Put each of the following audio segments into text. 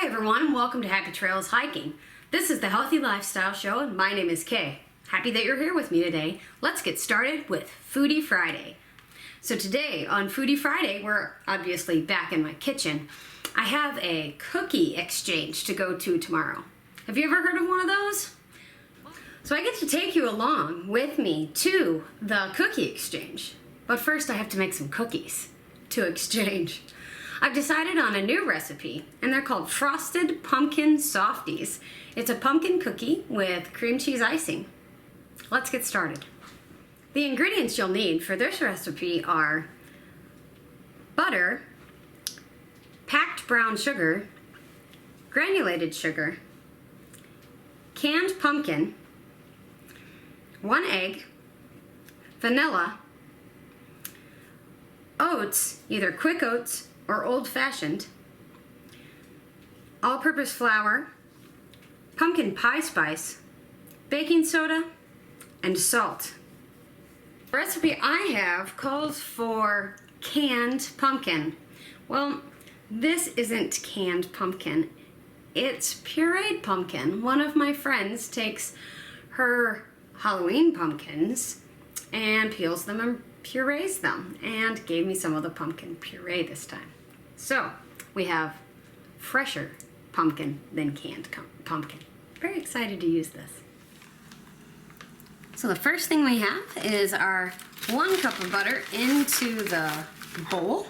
Hi everyone, welcome to Happy Trails Hiking. This is the Healthy Lifestyle Show and my name is Kay. Happy that you're here with me today. Let's get started with Foodie Friday. So today on Foodie Friday, we're obviously back in my kitchen. I have a cookie exchange to go to tomorrow. Have you ever heard of one of those? So I get to take you along with me to the cookie exchange. But first I have to make some cookies to exchange. I've decided on a new recipe, and they're called Frosted Pumpkin Softies. It's a pumpkin cookie with cream cheese icing. Let's get started. The ingredients you'll need for this recipe are butter, packed brown sugar, granulated sugar, canned pumpkin, 1 egg, vanilla, oats, either quick oats or old-fashioned, all-purpose flour, pumpkin pie spice, baking soda, and salt. The recipe I have calls for canned pumpkin. Well, this isn't canned pumpkin. It's pureed pumpkin. One of my friends takes her Halloween pumpkins and peels them and purees them and gave me some of the pumpkin puree this time. So we have fresher pumpkin than canned pumpkin. Very excited to use this. So the first thing we have is our 1 cup of butter into the bowl.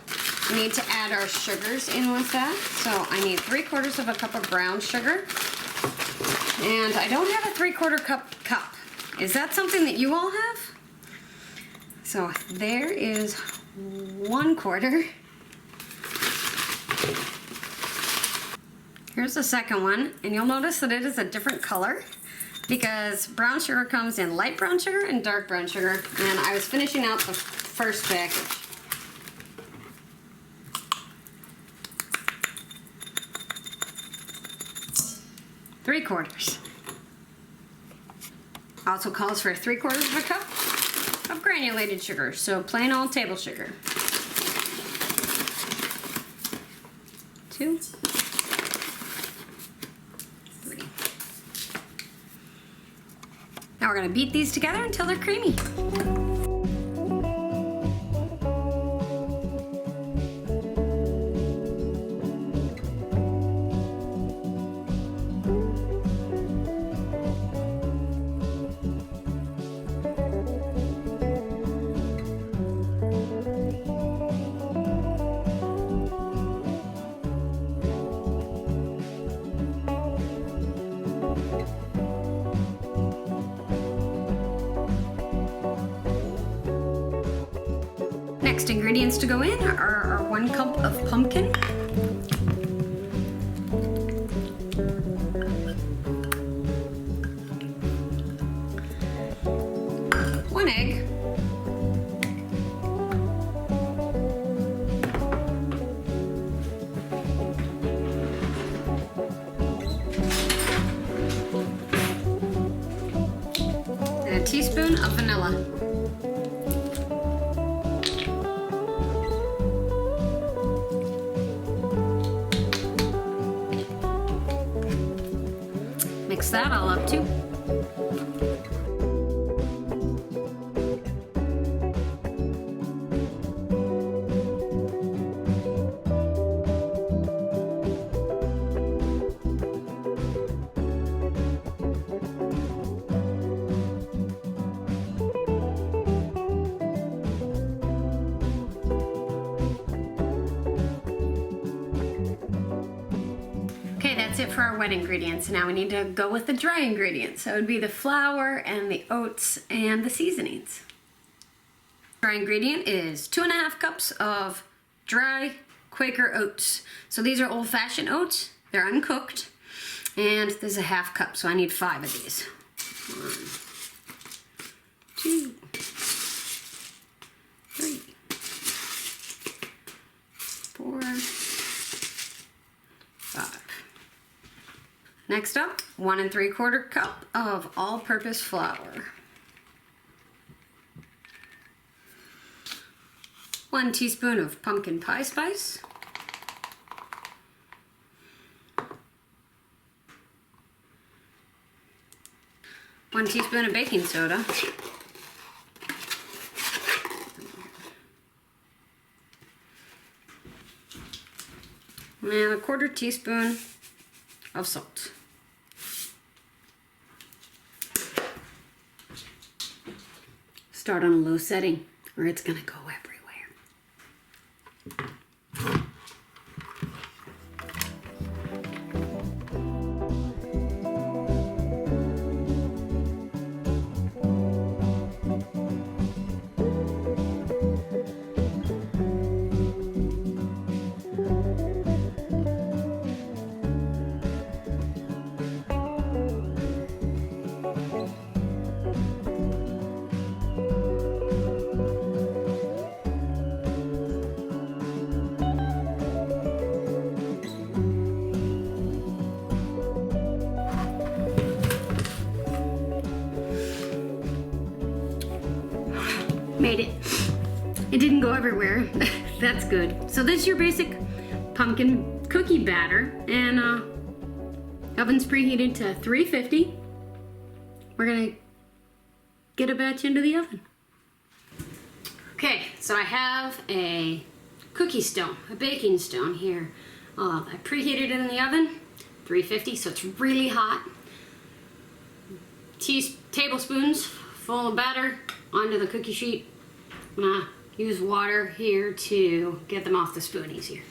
We need to add our sugars in with that. So I need 3/4 of a cup of brown sugar. And I don't have a 3/4 cup. Is that something that you all have? So there is 1/4. Here's the second one, and you'll notice that it is a different color because brown sugar comes in light brown sugar and dark brown sugar, and I was finishing out the first package. Three-quarters. Also calls for 3/4 of a cup of granulated sugar, so plain old table sugar. 2, 3. Now we're going to beat these together until they're creamy. Next ingredients to go in are our 1 cup of pumpkin, one egg, and a teaspoon of vanilla. Mix that all up too. That's it for our wet ingredients. Now we need to go with the dry ingredients. So it would be the flour and the oats and the seasonings. Dry ingredient is 2.5 cups of dry Quaker oats. So these are old-fashioned oats. They're uncooked. And there's a 1/2 cup, so I need 5 of these. 1, 2, 3, 4, 5. Next up, 1 3/4 cup of all-purpose flour. 1 teaspoon of pumpkin pie spice. 1 teaspoon of baking soda. And a 1/4 teaspoon of salt. Start on a low setting or it's gonna go everywhere. Made it. It didn't go everywhere. That's good. So this is your basic pumpkin cookie batter, and oven's preheated to 350. We're gonna get a batch into the oven. Okay, so I have a cookie stone, a baking stone here. I preheated it in the oven, 350, so it's really hot. Tablespoons full of batter onto the cookie sheet. I'm gonna use water here to get them off the spoon easier.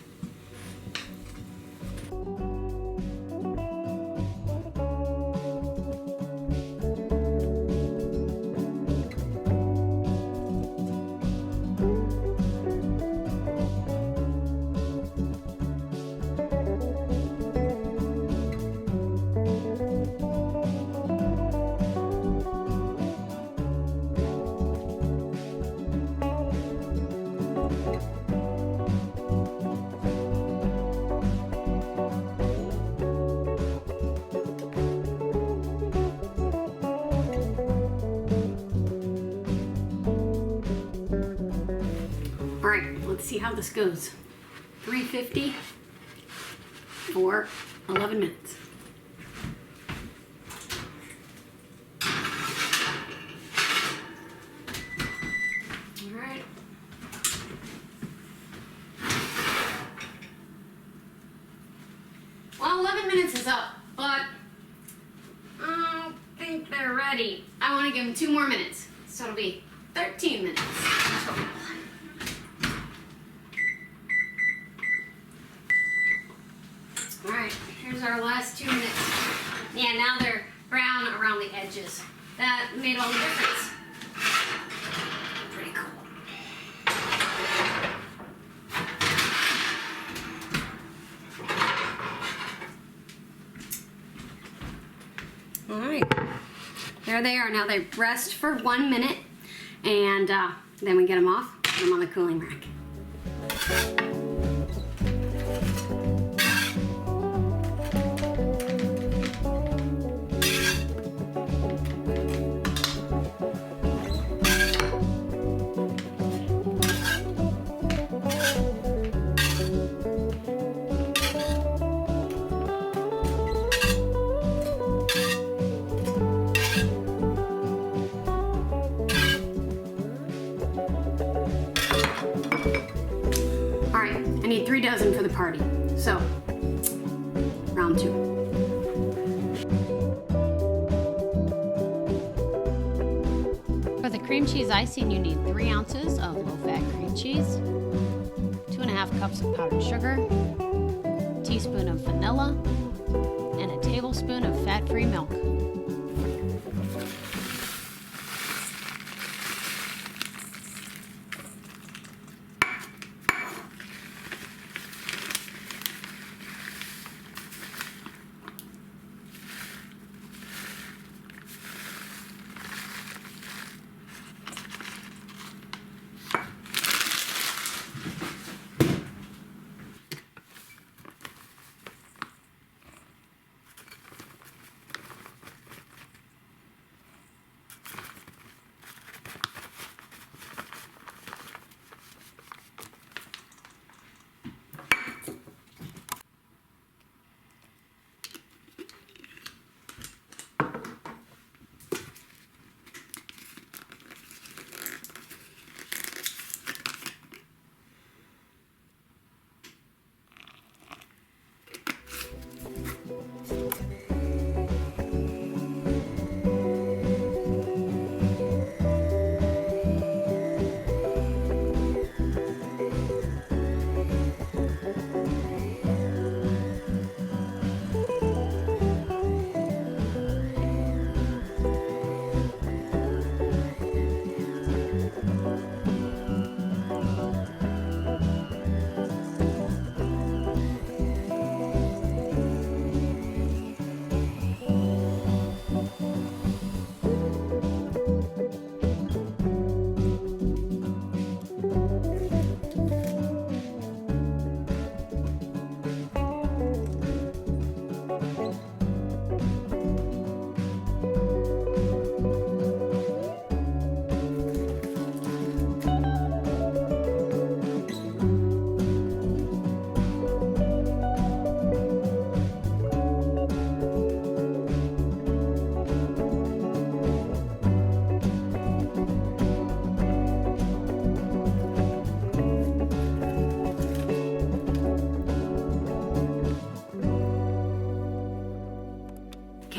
All right, let's see how this goes. 350 for 11 minutes. All right. Well, 11 minutes is up, but I don't think they're ready. I want to give them 2 more minutes, so it'll be 13 minutes total. All right, here's our last 2 minutes. Yeah, now they're brown around the edges. That made all the difference. Pretty cool. All right, there they are. Now they rest for 1 minute, and then we get them off, put them on the cooling rack. All right, I need 3 dozen for the party. So, round 2. For the cream cheese icing, you need 3 ounces of low-fat cream cheese, 2.5 cups of powdered sugar, a teaspoon of vanilla, and a tablespoon of fat-free milk.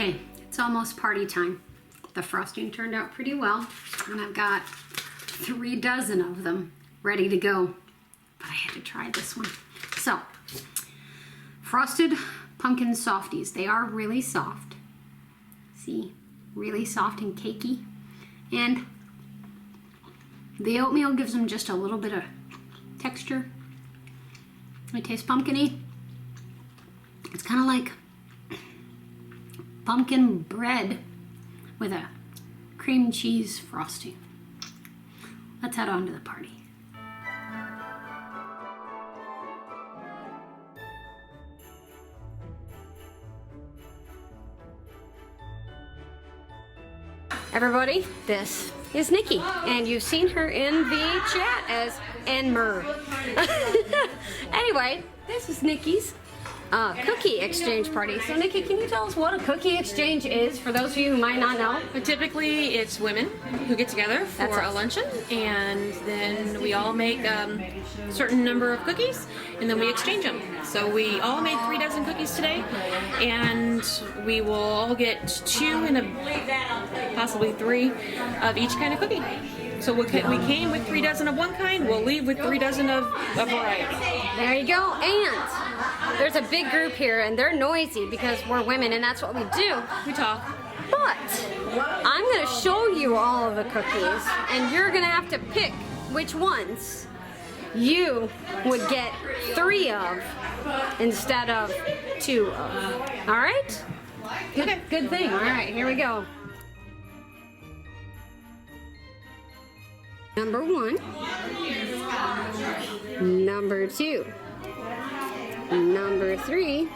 Okay, it's almost party time. The frosting turned out pretty well, and I've got 3 dozen of them ready to go. But I had to try this one. So, Frosted Pumpkin Softies. They are really soft. See, really soft and cakey. And the oatmeal gives them just a little bit of texture. They taste pumpkin-y. It's kind of like pumpkin bread with a cream cheese frosting. Let's head on to the party. Everybody, this is Nikki, and you've seen her in the chat as Enmer. Anyway, this is Nikki's cookie exchange party. So Nikki, can you tell us what a cookie exchange is for those of you who might not know? But typically it's women who get together for a luncheon, and then we all make a certain number of cookies, and then we exchange them. So we all made 3 dozen cookies today, and we will all get 2 and possibly 3 of each kind of cookie. So we came with 3 dozen of one kind, we'll leave with 3 dozen of a variety. There you go. And there's a big group here, and they're noisy because we're women, and that's what we do. We talk. But I'm going to show you all of the cookies, and you're going to have to pick which ones you would get 3 of instead of 2 of. All right? Good thing. All right, here we go. Number 1, number 2, number 3,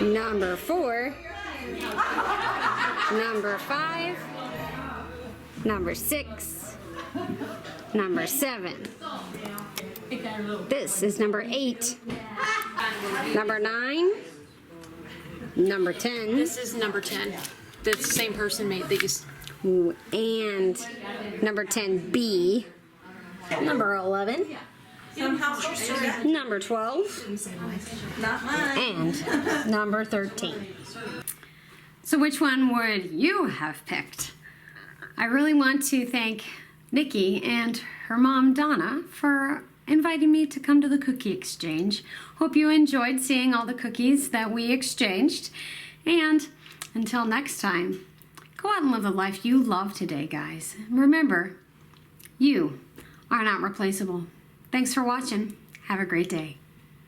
number 4, number 5, number 6, number 7. This is number 8, number 9, number 10. This is number 10. The same person made these. And number 10B, number 11, number 12, and number 13. So which one would you have picked? I really want to thank Nikki and her mom Donna for inviting me to come to the cookie exchange. Hope you enjoyed seeing all the cookies that we exchanged, and until next time, go out and live the life you love today, guys. Remember, you are not replaceable. Thanks for watching. Have a great day.